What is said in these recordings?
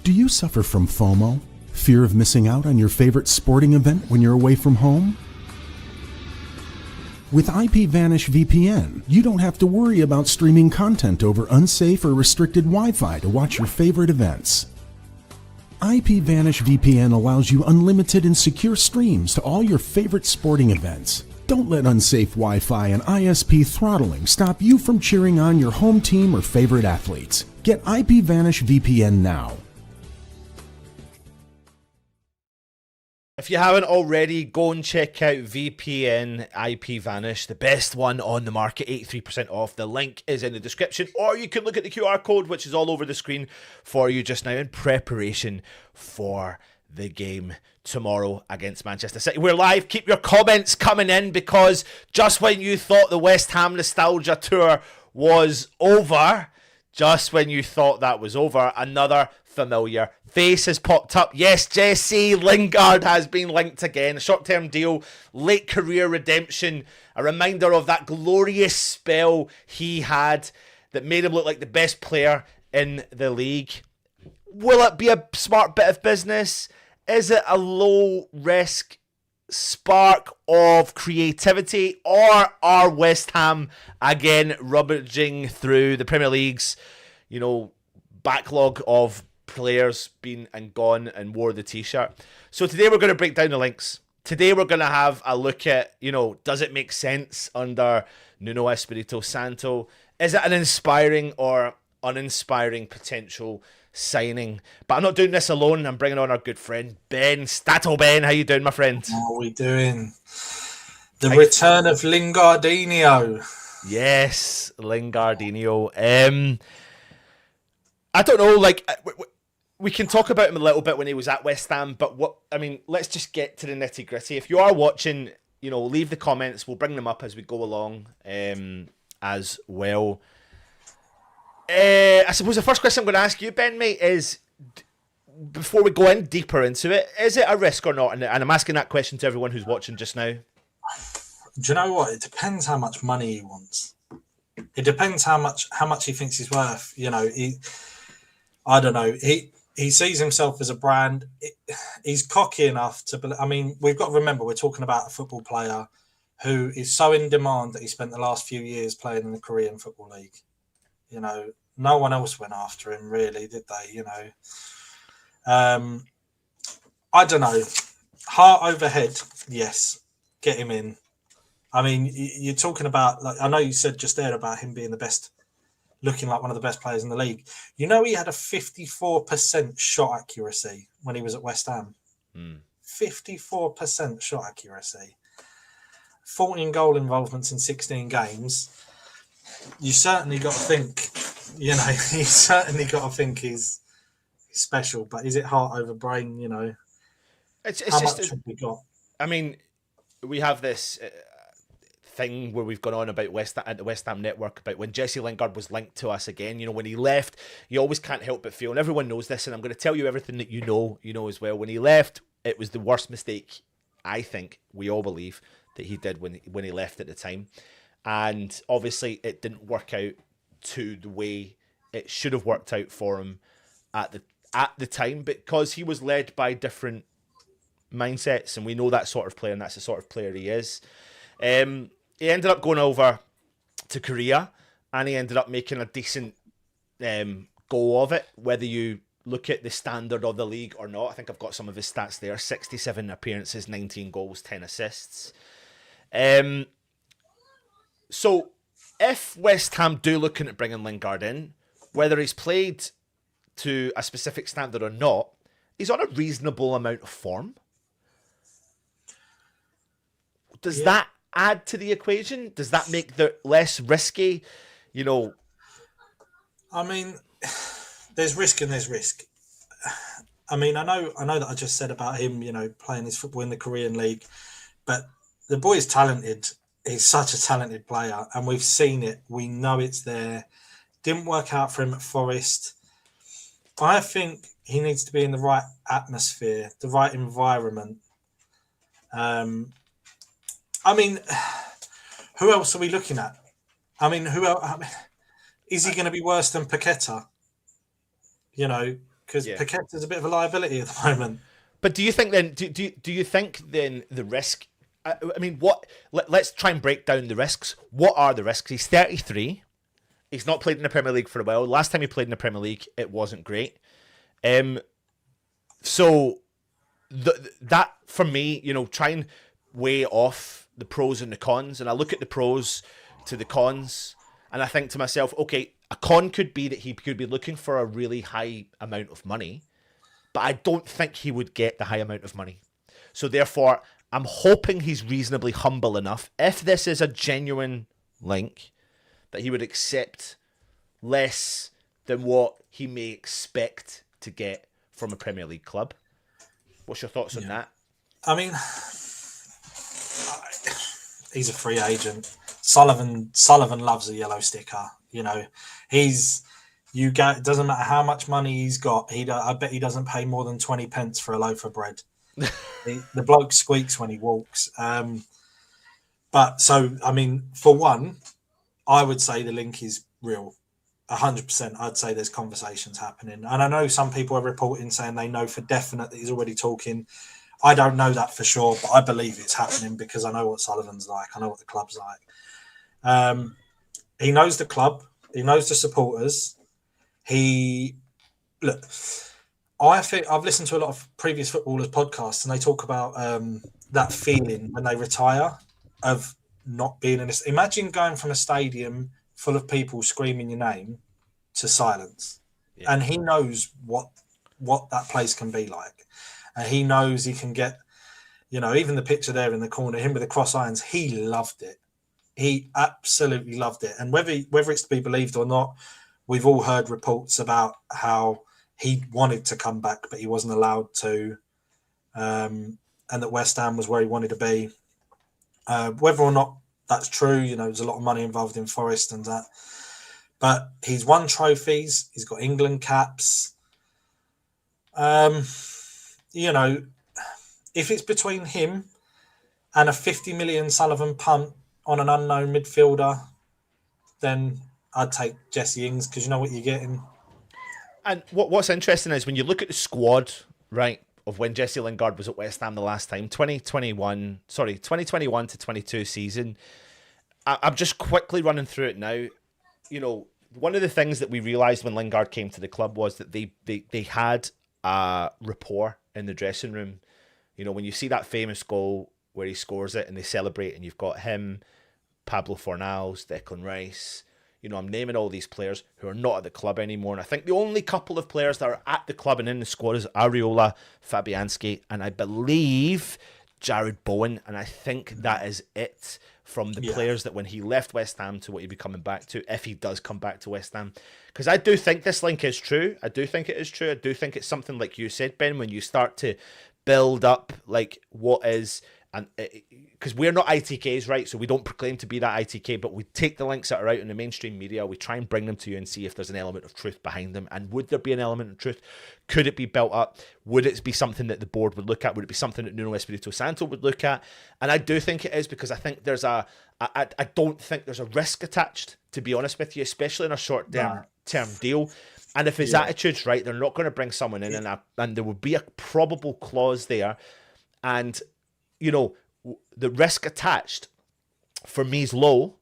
Do you suffer from FOMO? Fear of missing out on your favorite sporting event when you're away from home? With IPVanish VPN, you don't have to worry about streaming content over unsafe or restricted Wi-Fi to watch your favorite events. IPVanish VPN allows you unlimited and secure streams to all your favorite sporting events. Don't let unsafe Wi-Fi and ISP throttling stop you from cheering on your home team or favorite athletes. Get IPVanish VPN now. If you haven't already, go and check out VPN IPVanish, the best one on the market, 83% off. The link is in the description, or you can look at the QR code, which is all over the screen for you just now in preparation for the game tomorrow against Manchester City. We're live. Keep your comments coming in, because just when you thought the West Ham nostalgia tour was over, just when you thought that was over, another familiar face has popped up. Yes, Jesse Lingard has been linked again. A short-term deal, late career redemption, a reminder of that glorious spell he had that made him look like the best player in the league. Will it be a smart bit of business? Is it a low-risk spark of creativity? Or are West Ham again rummaging through the Premier League's, backlog of players been and gone and wore the t-shirt? So today we're going to break down the links. Today we're going to have a look at, does it make sense under Nuno Espirito Santo? Is it an inspiring or uninspiring potential signing? But I'm not doing this alone. I'm bringing on our good friend Ben Stato. Ben, how you doing, my friend? How are we doing? The return of Lingardinho. Yes, Lingardinho. I don't know, we can talk about him a little bit when he was at West Ham, but let's just get to the nitty gritty. If you are watching, leave the comments. We'll bring them up as we go along, as well. I suppose the first question I'm going to ask you, Ben, mate, is, before we go in deeper into it, is it a risk or not? And I'm asking that question to everyone who's watching just now. Do you know what? It depends how much money he wants. It depends how much he thinks he's worth. I don't know. He sees himself as a brand. He's cocky enough to. We've got to remember we're talking about a football player who is so in demand that he spent the last few years playing in the Korean Football League. No one else went after him, really, did they? I don't know. Heart over head, yes. Get him in. You're talking about, I know you said just there about him being the best, looking like one of the best players in the league. He had a 54% shot accuracy when he was at West Ham. 54% shot accuracy. 14 goal involvements in 16 games. You certainly got to think, you certainly got to think he's special. But is it heart over brain? It's how just, much have we got? We have this thing where we've gone on about the West Ham network about when Jesse Lingard was linked to us again. When he left, you always can't help but feel, and everyone knows this, and I'm going to tell you everything that you know as well. When he left, it was the worst mistake, I think, we all believe, that he did when he left at the time. And obviously it didn't work out to the way it should have worked out for him at the time, because he was led by different mindsets, and we know that sort of player, and that's the sort of player he is. He ended up going over to Korea, and he ended up making a decent go of it, whether you look at the standard of the league or not. I think I've got some of his stats there. 67 appearances, 19 goals, 10 assists. So if West Ham do looking at bringing Lingard in, whether he's played to a specific standard or not, he's on a reasonable amount of form. Does that add to the equation? Does that make it less risky? There's risk and there's risk. I know that I just said about him, playing his football in the Korean league, but the boy is talented. He's such a talented player, and we've seen it. We know it's there. Didn't work out for him at Forest. I think he needs to be in the right atmosphere, the right environment. Who else are we looking at? Who else? Is he going to be worse than Paqueta? because Paqueta's a bit of a liability at the moment. But do you think then? Do you think then the risk? I mean, what? Let's try and break down the risks. What are the risks? He's 33. He's not played in the Premier League for a while. Last time he played in the Premier League, it wasn't great. So that for me, try and weigh off the pros and the cons, and I look at the pros to the cons, and I think to myself, okay, a con could be that he could be looking for a really high amount of money, but I don't think he would get the high amount of money. So therefore, I'm hoping he's reasonably humble enough, if this is a genuine link, that he would accept less than what he may expect to get from a Premier League club. What's your thoughts on that? I mean, he's a free agent. Sullivan loves a yellow sticker. It doesn't matter how much money he's got. I bet he doesn't pay more than 20 pence for a loaf of bread. The bloke squeaks when he walks. But so, I mean, for one, I would say the link is real. 100%. I'd say there's conversations happening. And I know some people are reporting saying they know for definite that he's already talking. I don't know that for sure, but I believe it's happening because I know what Sullivan's like. I know what the club's like. He knows the club. He knows the supporters. I think I've listened to a lot of previous footballers' podcasts, and they talk about that feeling when they retire of not being in this. Imagine going from a stadium full of people screaming your name to silence. Yeah. And he knows what that place can be like. And he knows he can get, even the picture there in the corner, him with the cross irons, he loved it. He absolutely loved it. And whether it's to be believed or not, we've all heard reports about how he wanted to come back, but he wasn't allowed to. And that West Ham was where he wanted to be. Whether or not that's true, there's a lot of money involved in Forest and that. But he's won trophies. He's got England caps. If it's between him and a 50 million Sullivan punt on an unknown midfielder, then I'd take Jesse Ings because you know what you're getting. And what's interesting is when you look at the squad, right, of when Jesse Lingard was at West Ham the last time, 2021 to 22 season. I'm just quickly running through it now. One of the things that we realised when Lingard came to the club was that they had a rapport in the dressing room. When you see that famous goal where he scores it and they celebrate, and you've got him, Pablo Fornals, Declan Rice. I'm naming all these players who are not at the club anymore. And I think the only couple of players that are at the club and in the squad is Areola, Fabianski, and I believe Jared Bowen. And I think that is it from the players that when he left West Ham to what he'd be coming back to, if he does come back to West Ham. Because I do think this link is true. I do think it is true. I do think it's something like you said, Ben, when you start to build up like what is... And because we're not ITKs, right? So we don't proclaim to be that ITK, but we take the links that are out in the mainstream media, we try and bring them to you and see if there's an element of truth behind them. And would there be an element of truth? Could it be built up? Would it be something that the board would look at? Would it be something that Nuno Espirito Santo would look at? And I do think it is, because I think there's I don't think there's a risk attached, to be honest with you, especially in a short-term deal. And if his attitude's right, they're not going to bring someone in, and there would be a probable clause there. And the risk attached for me is low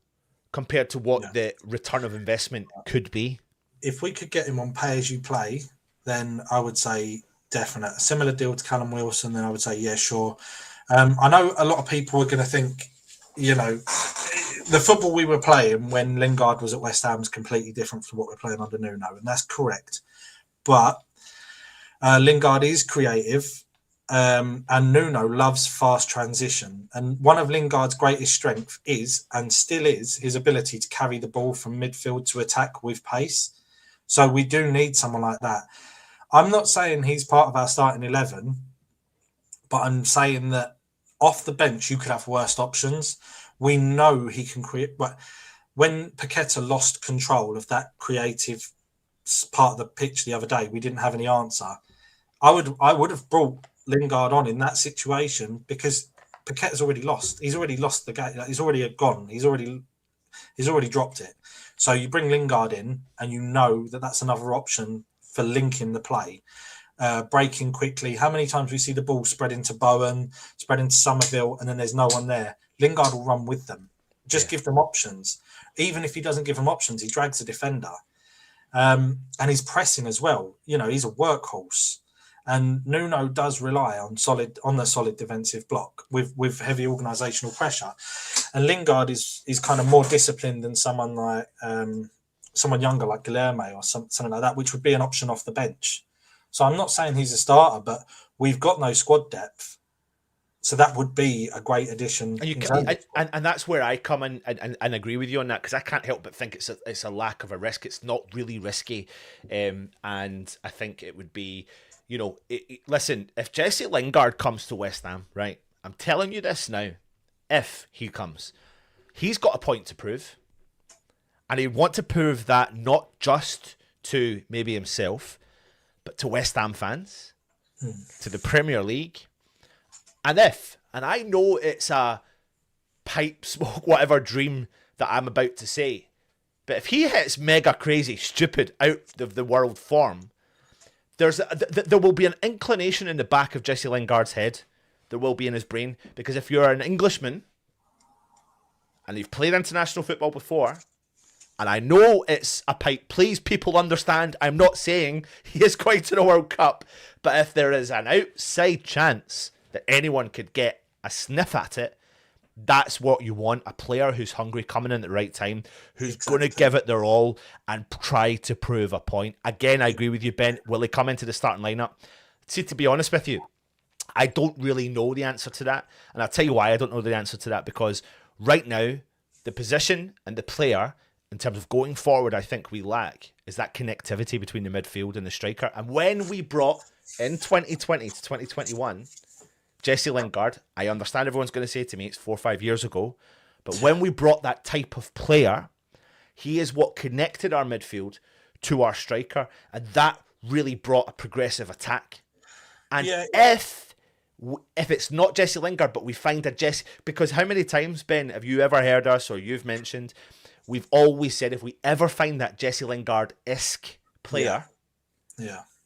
compared to what the return of investment could be. If we could get him on pay as you play, then I would say definite. A similar deal to Callum Wilson, then I would say, yeah, sure. I know a lot of people are going to think, the football we were playing when Lingard was at West Ham is completely different from what we're playing under Nuno, and that's correct. But Lingard is creative. And Nuno loves fast transition. And one of Lingard's greatest strengths is, and still is, his ability to carry the ball from midfield to attack with pace. So we do need someone like that. I'm not saying he's part of our starting 11, but I'm saying that off the bench, you could have worse options. We know he can create. But when Paqueta lost control of that creative part of the pitch the other day, we didn't have any answer. I would have brought Lingard on in that situation because Paqueta's already lost. He's already lost the game. He's already gone. He's already dropped it. So you bring Lingard in, and you know that that's another option for linking the play, breaking quickly. How many times we see the ball spread into Bowen, spread into Somerville, and then there's no one there? Lingard will run with them. Just give them options. Even if he doesn't give them options, he drags the defender. And he's pressing as well. You know, he's a workhorse. And Nuno does rely on the solid defensive block with heavy organisational pressure. And Lingard is kind of more disciplined than someone like someone younger like Guilherme or something like that, which would be an option off the bench. So I'm not saying he's a starter, but we've got no squad depth. So that would be a great addition. And that's where I come in and agree with you on that, because I can't help but think it's a lack of a risk. It's not really risky. And I think it would be, you know, listen, if Jesse Lingard comes to West Ham, right, I'm telling you this now, if he comes, he's got a point to prove. And he'd want to prove that not just to maybe himself, but to West Ham fans, to the Premier League. And I know it's a pipe smoke, whatever dream that I'm about to say, but if he hits mega crazy, stupid, out of the world form, there will be an inclination in the back of Jesse Lingard's head. There will be in his brain, because if you're an Englishman and you've played international football before, and I know it's a pipe, please people understand, I'm not saying he is going to the World Cup, but if there is an outside chance that anyone could get a sniff at it, that's what you want. A player who's hungry, coming in at the right time, who's going to give it their all and try to prove a point. Again, I agree with you, Ben. Will he come into the starting lineup? See, to be honest with you, I don't really know the answer to that. And I'll tell you why I don't know the answer to that, because right now, the position and the player, in terms of going forward, I think we lack is that connectivity between the midfield and the striker. And when we brought in 2020 to 2021, Jesse Lingard, I understand everyone's going to say to me it's 4 or 5 years ago, but when we brought that type of player, he is what connected our midfield to our striker, and that really brought a progressive attack. And if it's not Jesse Lingard, but we find a Jesse, because how many times, Ben, have you ever heard us, or you've mentioned, we've always said if we ever find that Jesse Lingard-esque player,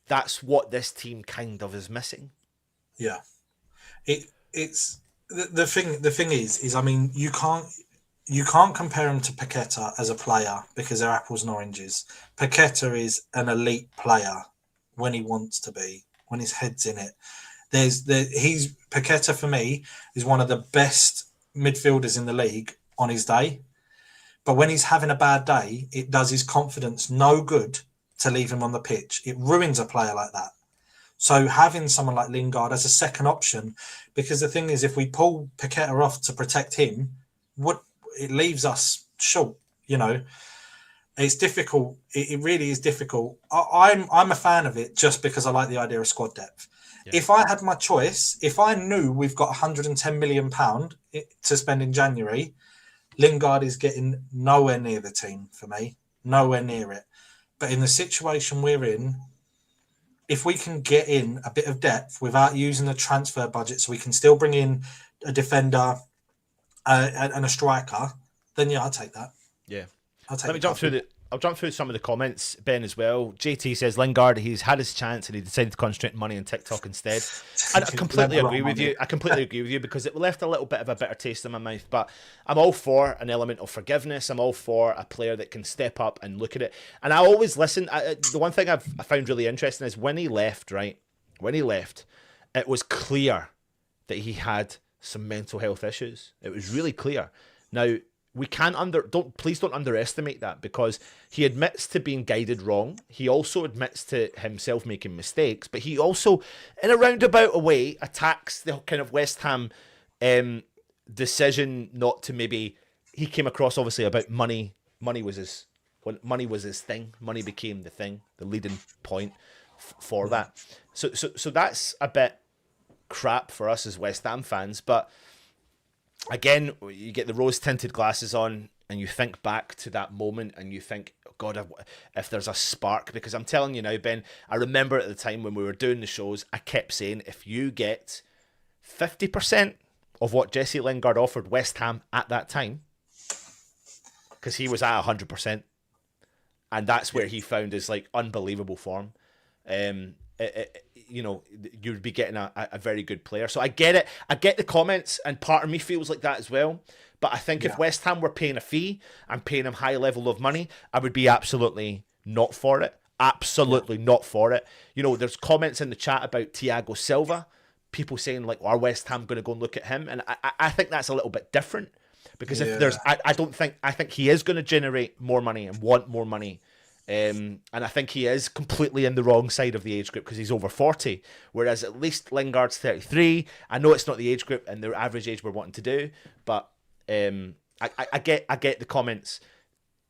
that's what this team kind of is missing. Yeah. It's the thing is I mean, you can't compare him to Paqueta as a player, because they're apples and oranges. Paqueta is an elite player when he wants to be, when his head's in it. Paqueta for me is one of the best midfielders in the league on his day, but when he's having a bad day, it does his confidence no good to leave him on the pitch. It ruins a player like that. So having someone like Lingard as a second option, because the thing is, if we pull Paqueta off to protect him, it leaves us short. You know, it's difficult. It really is difficult. I'm a fan of it just because I like the idea of squad depth. Yeah. If I had my choice, if I knew we've got £110 million to spend in January, Lingard is getting nowhere near the team for me, nowhere near it. But in the situation we're in, if we can get in a bit of depth without using the transfer budget, so we can still bring in a defender and a striker, then yeah, I'll take that. Yeah. Let me jump through some of the comments, Ben, as well. JT says Lingard, he's had his chance and he decided to concentrate money on TikTok instead. And I completely agree with you. I completely agree with you, because it left a little bit of a bitter taste in my mouth. But I'm all for an element of forgiveness. I'm all for a player that can step up and look at it. And I always listen. The one thing I found really interesting is when he left, right? When he left, it was clear that he had some mental health issues. It was really clear. Now, we can't please don't underestimate that, because he admits to being guided wrong. He also admits to himself making mistakes, but he also, in a roundabout way, attacks the kind of West Ham decision not to maybe. He came across obviously about money. Money was his thing. Money became the thing, the leading point for that. So that's a bit crap for us as West Ham fans, but. Again, you get the rose-tinted glasses on and you think back to that moment and you think, oh God, if there's a spark. Because I'm telling you now, Ben, I remember at the time when we were doing the shows, I kept saying, if you get 50% of what Jesse Lingard offered West Ham at that time, because he was at 100%, and that's where he found his like unbelievable form. you know, you'd be getting a very good player. So I get it. I get the comments, and part of me feels like that as well. But I think if West Ham were paying a fee and paying him high level of money, I would be absolutely not for it. Absolutely not for it. You know, there's comments in the chat about Thiago Silva. People saying, like, are West Ham going to go and look at him? And I think that's a little bit different. Because if there's, I think he is going to generate more money and want more money. And I think he is completely in the wrong side of the age group because he's over 40. Whereas at least Lingard's 33. I know it's not the age group and the average age we're wanting to do, but I get the comments.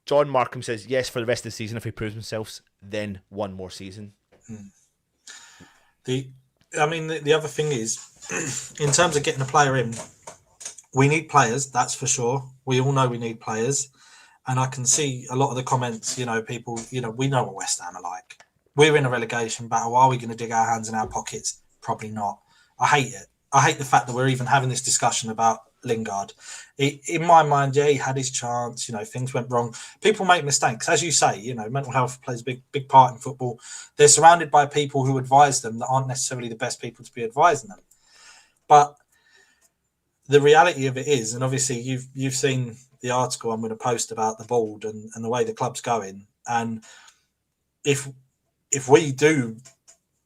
John Markham says, yes, for the rest of the season, if he proves himself, then one more season. The other thing is, in terms of getting a player in, we need players, that's for sure. We all know we need players. And I can see a lot of the comments, you know, people, you know, we know what West Ham are like. We're in a relegation battle. Are we going to dig our hands in our pockets? Probably not. I hate it. I hate the fact that we're even having this discussion about Lingard. In my mind, he had his chance. You know, things went wrong. People make mistakes. As you say, you know, mental health plays a big part in football. They're surrounded by people who advise them that aren't necessarily the best people to be advising them. But the reality of it is, and obviously you've seen the article I'm going to post about the board and the way the club's going. And if we do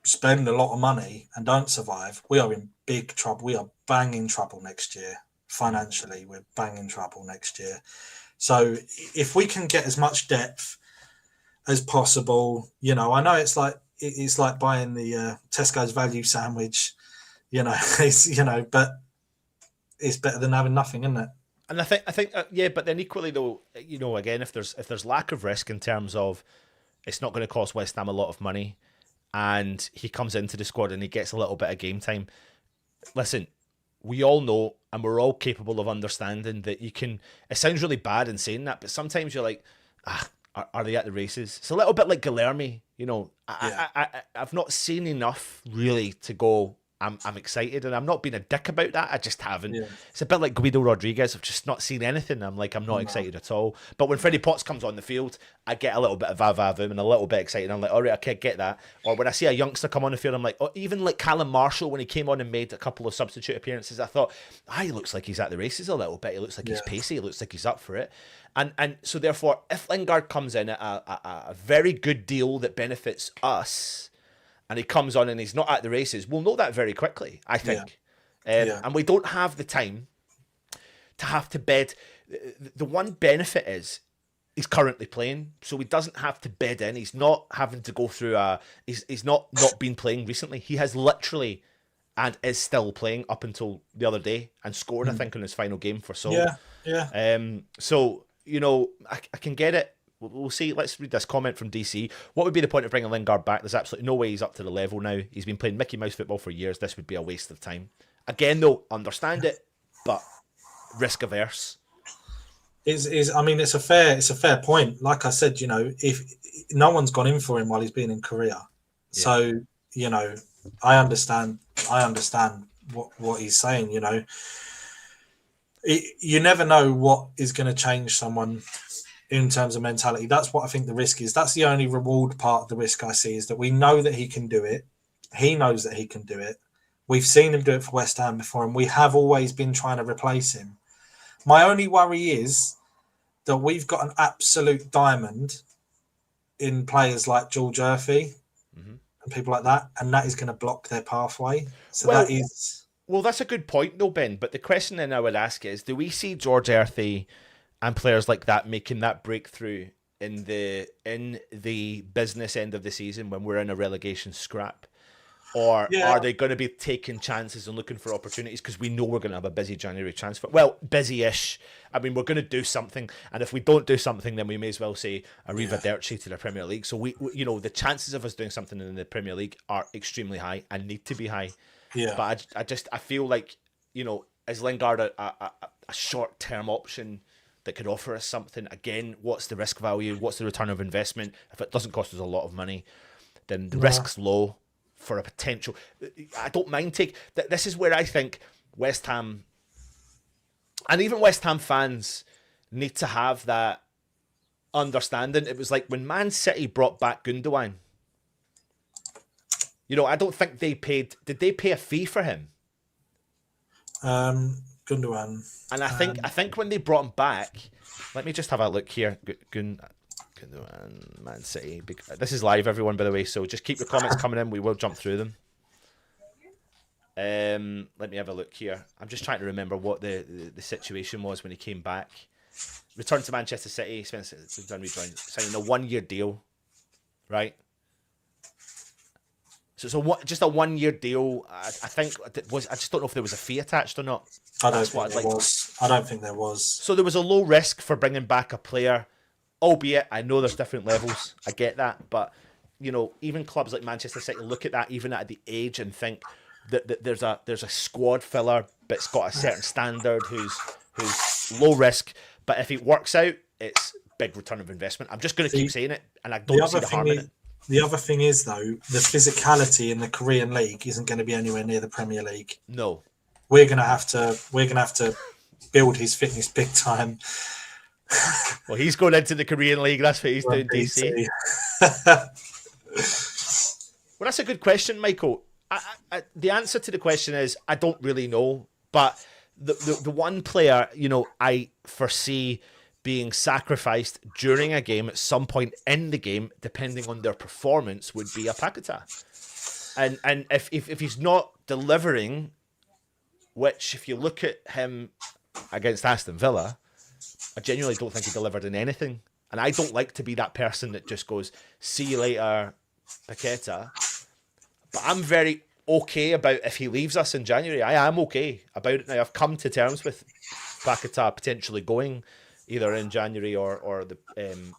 spend a lot of money and don't survive, we are in big trouble. We are banging trouble next year. Financially, we're banging trouble next year. So if we can get as much depth as possible, you know, I know it's like buying the Tesco's value sandwich, you know, but it's better than having nothing, isn't it? And I think, yeah, but then equally though, you know, again, if there's lack of risk in terms of it's not going to cost West Ham a lot of money, and he comes into the squad and he gets a little bit of game time. Listen, we all know, and we're all capable of understanding that you can. It sounds really bad in saying that, but sometimes you're like, are they at the races? It's a little bit like Gsell, you know. I've not seen enough really to go. I'm excited, and I'm not being a dick about that. I just haven't. Yeah. It's a bit like Guido Rodriguez. I've just not seen anything. I'm not excited at all. But when Freddie Potts comes on the field, I get a little bit of va-va-voom and a little bit excited. I'm like, all right, I can't get that. Or when I see a youngster come on the field, I'm like, oh, even like Callum Marshall, when he came on and made a couple of substitute appearances, I thought, he looks like he's at the races a little bit. He looks like he's pacey. He looks like he's up for it. And so therefore, if Lingard comes in at a very good deal that benefits us, and he comes on and he's not at the races, we'll know that very quickly, I think. And we don't have the time to have to bed. The one benefit is he's currently playing, so he doesn't have to bed in. He's not having to go through he's not been playing recently. He has literally and is still playing up until the other day and scored, I think, in his final game for Seoul. So, you know, I can get it. We'll see. Let's read this comment from DC. What would be the point of bringing Lingard back? There's absolutely no way he's up to the level now. He's been playing Mickey Mouse football for years. This would be a waste of time. Again, though, understand it, but risk averse. It's a fair point. Like I said, you know, if no one's gone in for him while he's been in Korea, so you know, I understand what he's saying. You know, you never know what is going to change someone in terms of mentality. That's what I think the risk is. That's the only reward part of the risk I see, is that we know that he can do it. He knows that he can do it. We've seen him do it for West Ham before, and we have always been trying to replace him. My only worry is that we've got an absolute diamond in players like George 𝗟𝗓𝗓 and people like that, and that is going to block their pathway. So Well, that's a good point, though, Ben. But the question then I would ask is, do we see George 𝗟𝗓𝗓 and players like that making that breakthrough in the business end of the season when we're in a relegation scrap? Or are they going to be taking chances and looking for opportunities? Because we know we're going to have a busy January transfer. Well, busy-ish. I mean, we're going to do something. And if we don't do something, then we may as well say 𝗟𝗓𝗘 to the Premier League. So, we you know, the chances of us doing something in the Premier League are extremely high and need to be high. Yeah. But I feel like, you know, is Lingard a short-term option that could offer us something? Again, what's the risk value? What's the return of investment? If it doesn't cost us a lot of money, then the risk's low for a potential. I don't mind this is where I think West Ham, and even West Ham fans, need to have that understanding. It was like when Man City brought back Gundogan. You know, I don't think they paid. Did they pay a fee for him? Gundogan. And I think when they brought him back, let me just have a look here. Gundogan, Man City. This is live, everyone, by the way. So just keep your comments coming in. We will jump through them. Let me have a look here. I'm just trying to remember what the situation was when he came back. Returned to Manchester City. Signing a 1-year deal, right? So it's just a 1-year deal. I think it was. I just don't know if there was a fee attached or not. I don't think there was. So there was a low risk for bringing back a player, albeit I know there's different levels. I get that, but you know, even clubs like Manchester City look at that even at the age and think that there's a squad filler, but it's got a certain standard who's low risk. But if it works out, it's big return of investment. I'm just going to keep saying it, and I don't see the harm in it. The other thing is, though, the physicality in the Korean League isn't going to be anywhere near the Premier League. No, we're going to have to build his fitness big time. Well, he's going into the Korean League. That's what he's doing, DC. Well, that's a good question, Michael. The answer to the question is I don't really know, but the one player, you know, I foresee being sacrificed during a game at some point in the game, depending on their performance, would be 𝗟𝗓𝗏. And if he's not delivering, which if you look at him against Aston Villa, I genuinely don't think he delivered in anything. And I don't like to be that person that just goes, see you later, 𝗟𝗏𝗏. But I'm very okay about if he leaves us in January. I am okay about it now. I've come to terms with 𝗟𝗏𝗏 potentially going either in January or in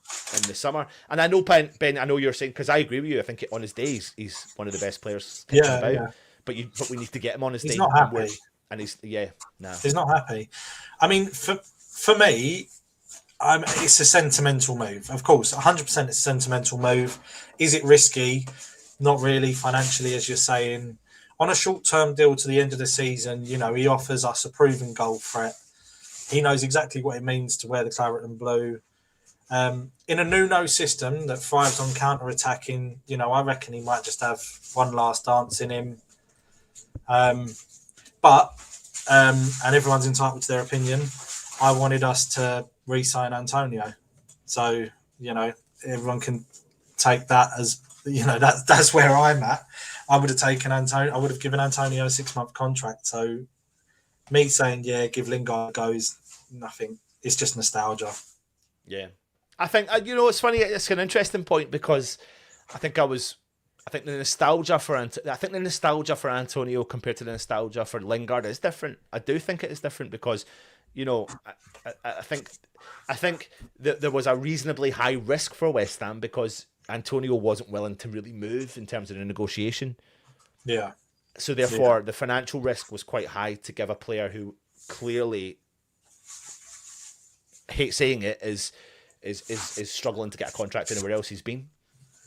the summer. And I know, Ben, I know you're saying, because I agree with you, I think on his day he's one of the best players about. Yeah. But we need to get him on his day. He's not happy. And he's not happy. I mean, for me, it's a sentimental move. Of course, 100% it's a sentimental move. Is it risky? Not really financially, as you're saying. On a short-term deal to the end of the season, you know, he offers us a proven goal threat. He knows exactly what it means to wear the claret and blue. In a Nuno system that thrives on counter-attacking, you know, I reckon he might just have one last dance in him. But everyone's entitled to their opinion. I wanted us to re-sign Antonio. So, you know, everyone can take that as, you know, that's where I'm at. I would have taken Antonio. I would have given Antonio a 6-month contract. So me saying, yeah, give Lingard goes, nothing. It's just nostalgia. Yeah. I think, you know, it's funny. It's an interesting point because I think the nostalgia for Antonio compared to the nostalgia for Lingard is different. I do think it is different because, you know, I think that there was a reasonably high risk for West Ham because Antonio wasn't willing to really move in terms of the negotiation. Yeah. So therefore, the financial risk was quite high to give a player who clearly, hate saying it, is struggling to get a contract anywhere else he's been.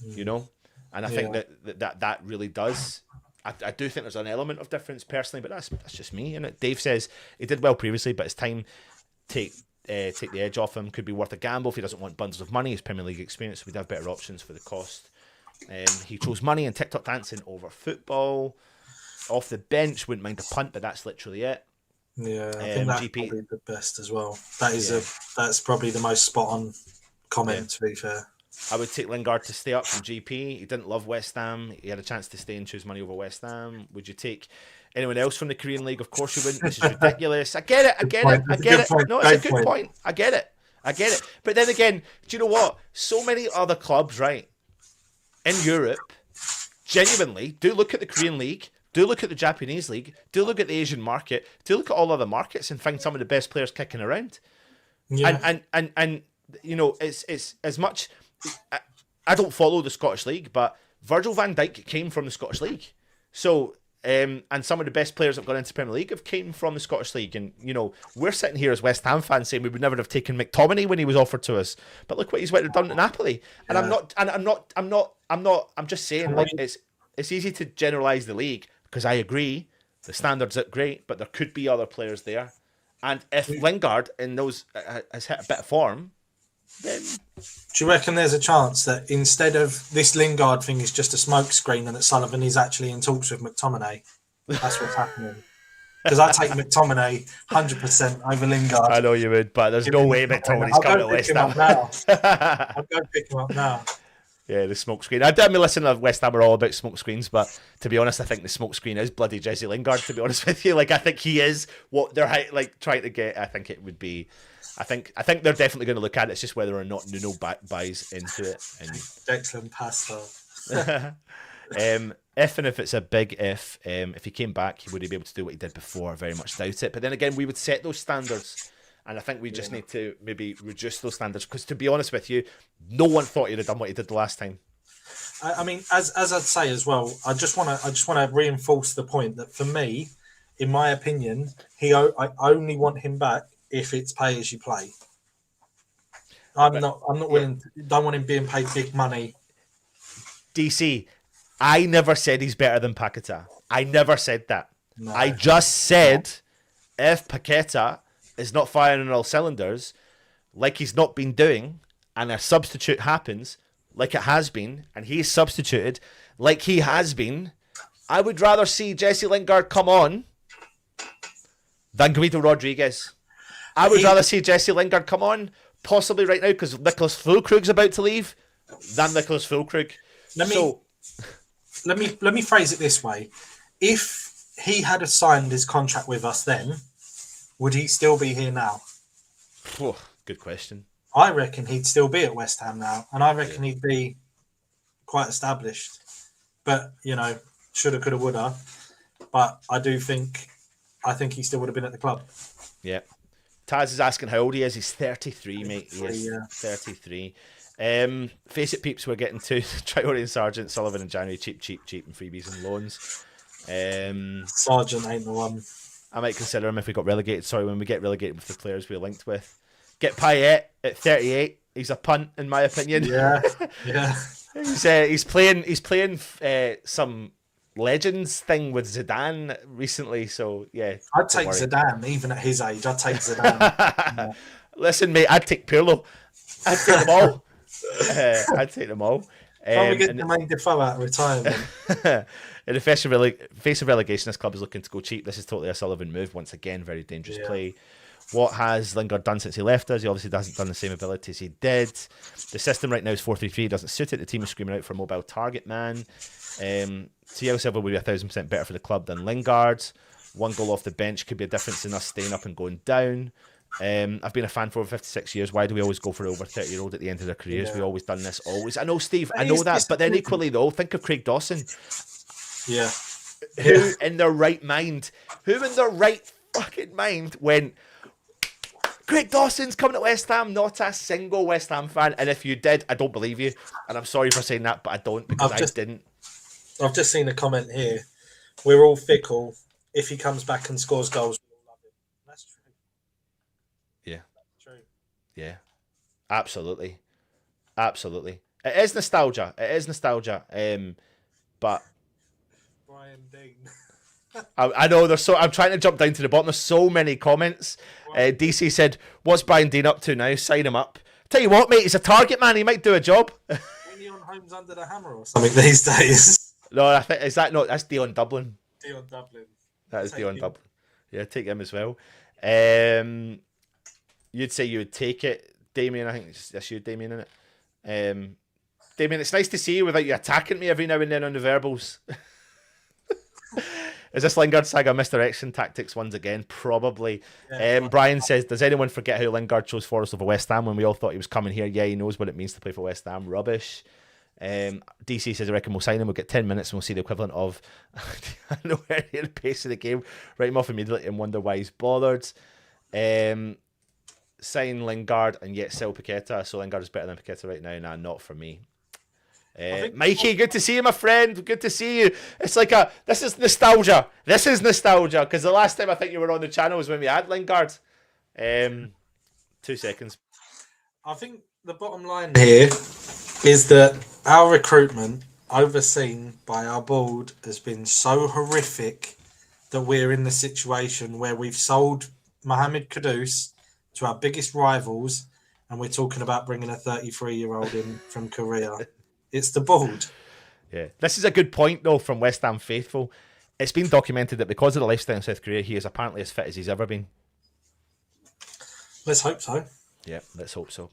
You know, and I think that really does. I do think there's an element of difference personally, but that's just me. And Dave says he did well previously, but it's time take the edge off him. Could be worth a gamble if he doesn't want bundles of money. His Premier League experience, we'd have better options for the cost. He chose money and TikTok dancing over football. Off the bench, wouldn't mind a punt, but that's literally it. Yeah, I think that's probably the best as well. That's probably the most spot on comment, to be fair. I would take Lingard to stay up from GP. He didn't love West Ham. He had a chance to stay and choose money over West Ham. Would you take anyone else from the Korean League? Of course you wouldn't. This is ridiculous. I get it. No, it's a good point. I get it. But then again, do you know what? So many other clubs, right, in Europe, genuinely do look at the Korean League, do look at the Japanese league, do look at the Asian market, do look at all other markets and find some of the best players kicking around. Yeah. And you know, it's as much. I don't follow the Scottish League, but Virgil van Dijk came from the Scottish League. So, and some of the best players that have gone into the Premier League have came from the Scottish League. And, you know, we're sitting here as West Ham fans saying we would never have taken McTominay when he was offered to us. But look what he's went and done to Napoli. And I'm just saying, like, it's easy to generalise the league because I agree the standards are great, but there could be other players there. And if Lingard in those has hit a bit of form, then Do you reckon there's a chance that instead of this Lingard thing is just a smokescreen and that Sullivan is actually in talks with McTominay? That's what's happening. Because I take McTominay 100% over Lingard. I know you would, but there's no way McTominay's coming to West Ham. I'll go pick him up now. Yeah, the smoke screen. I did listen to West Ham are all about smoke screens, but to be honest, I think the smoke screen is bloody Jesse Lingard. To be honest with you, like I think he is what they're like trying to get. I think it would be. I think they're definitely going to look at it. It's just whether or not Nuno buys into it. And Excellent pasta. if it's a big if he came back, would he be able to do what he did before? I very much doubt it. But then again, we would set those standards. And I think we just need to maybe reduce those standards because, to be honest with you, no one thought he'd have done what he did the last time. I mean, as I'd say as well, I just want to reinforce the point that for me, in my opinion, I only want him back if it's pay as you play. I'm not willing. Don't want him being paid big money. DC, I never said he's better than Paquetá. I never said that. No. I just said if Paquetá is not firing on all cylinders, like he's not been doing, and a substitute happens, like it has been, and he's substituted, like he has been, I would rather see Jesse Lingard come on than Guido Rodriguez. I would rather see Jesse Lingard come on, possibly right now, because Nicholas Füllkrug's about to leave, than Nicholas Füllkrug. Let me phrase it this way. If he had signed his contract with us then, would he still be here now? Oh, good question. I reckon he'd still be at West Ham now, and I reckon he'd be quite established. But, shoulda, coulda, woulda. But I think he still would have been at the club. Yeah. Taz is asking how old he is. He's 33, mate. He is 33. Face it, peeps, we're getting to Traore and Sargent, Sullivan in January. Cheap, and freebies and loans. Sargent ain't the one. I might consider him if we got relegated. Sorry, when we get relegated with the players we're linked with. Get Payet at 38. He's a punt, in my opinion. Yeah. He's playing some Legends thing with Zidane recently. So yeah, I'd take Zidane even at his age. I'd take Zidane. Yeah. Listen, mate, I'd take Pirlo. I'd take them all. I'd take them all. Can we get the main Defoe out of retirement? In the face of relegation, this club is looking to go cheap. This is totally a Sullivan move. Once again, very dangerous play. What has Lingard done since he left us? He obviously hasn't done the same abilities he did. The system right now is 4-3-3. It doesn't suit it. The team is screaming out for a mobile target man. CL Silva would be 1,000% better for the club than Lingard. One goal off the bench could be a difference in us staying up and going down. I've been a fan for over 56 years. Why do we always go for over 30-year-old at the end of their careers? We've always done this, always. I know, Steve, I know that. But then equally, though, think of Craig Dawson. Yeah. Who in their right mind when Craig Dawson's coming to West Ham? Not a single West Ham fan. And if you did, I don't believe you. And I'm sorry for saying that, but I don't, because I didn't. I've just seen a comment here. We're all fickle. If he comes back and scores goals, we all love him. That's true. Yeah. That's true. Yeah. Absolutely. It is nostalgia. But Brian Dean. I know I'm trying to jump down to the bottom. There's so many comments. DC said, "What's Brian Dean up to now? Sign him up." Tell you what, mate, he's a target man. He might do a job. When he on Homes Under the Hammer or something these days? No, I think that's Dion Dublin. Dion Dublin. That is Dion Dublin. Yeah, take him as well. You'd say you would take it, Damien. I think that's you, Damien, isn't it? Damien, it's nice to see you without you attacking me every now and then on the verbals. Is this Lingard saga misdirection tactics once again? Probably. Brian says, does anyone forget how Lingard chose Forest over West Ham when we all thought he was coming here? Yeah, he knows what it means to play for West Ham. Rubbish. DC says, I reckon we'll sign him. We'll get 10 minutes and we'll see the equivalent of nowhere near the pace of the game. Write him off immediately and wonder why he's bothered. Sign Lingard and yet sell Paquetá. So Lingard is better than Paquetá right now. Nah, not for me. Mikey, good to see you, my friend. Good to see you. It's like this is nostalgia. Because the last time I think you were on the channel was when we had Lingard. 2 seconds. I think the bottom line here is that our recruitment, overseen by our board, has been so horrific that we're in the situation where we've sold Mohamed Kudus to our biggest rivals, and we're talking about bringing a 33-year-old in from Korea. It's the bald. Yeah, this is a good point though from West Ham faithful. It's been documented that because of the lifestyle in South Korea, he is apparently as fit as he's ever been. Let's hope so. Yeah, let's hope so.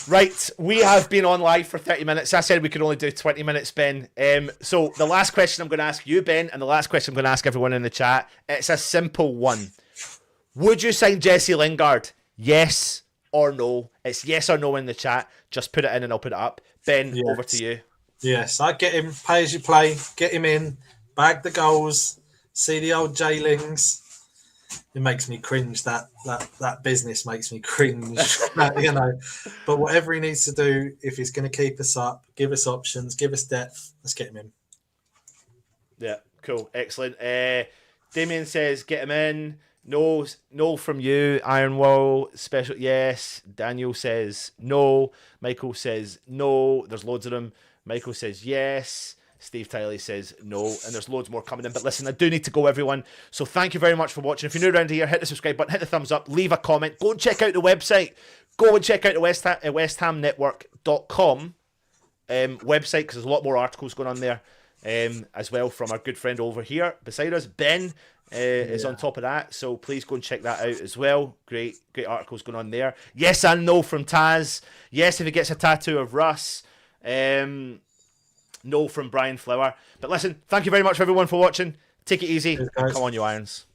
Right, we have been on live for 30 minutes. I said we could only do 20 minutes, Ben. So the last question I'm going to ask you, Ben, and the last question I'm going to ask everyone in the chat, it's a simple one. Would you sign Jesse Lingard? Yes or no? It's yes or no in the chat. Just put it in and I'll put it up. Ben, Yes. over to you. Yes, I get him. Pay as you play. Get him in. Bag the goals. See the old J-Lings. It makes me cringe. That business makes me cringe. You know, but whatever he needs to do, if he's going to keep us up, give us options, give us depth. Let's get him in. Yeah, cool, excellent. Damien says get him in. No from you. Iron Wall special. Yes. Daniel says no. Michael says no. There's loads of them. Michael says yes. Steve Tiley says no, and there's loads more coming in. But listen, I do need to go, everyone. So thank you very much for watching. If you're new around here, hit the subscribe button, hit the thumbs up, leave a comment. Go and check out the website. Go and check out the westhamnetwork.com website, because there's a lot more articles going on there as well from our good friend over here beside us. Ben is on top of that, so please go and check that out as well. Great articles going on there. Yes and no from Taz. Yes, if he gets a tattoo of Russ. No from Brian Flower. But listen, thank you very much for everyone for watching. Take it easy. Come on, you Irons.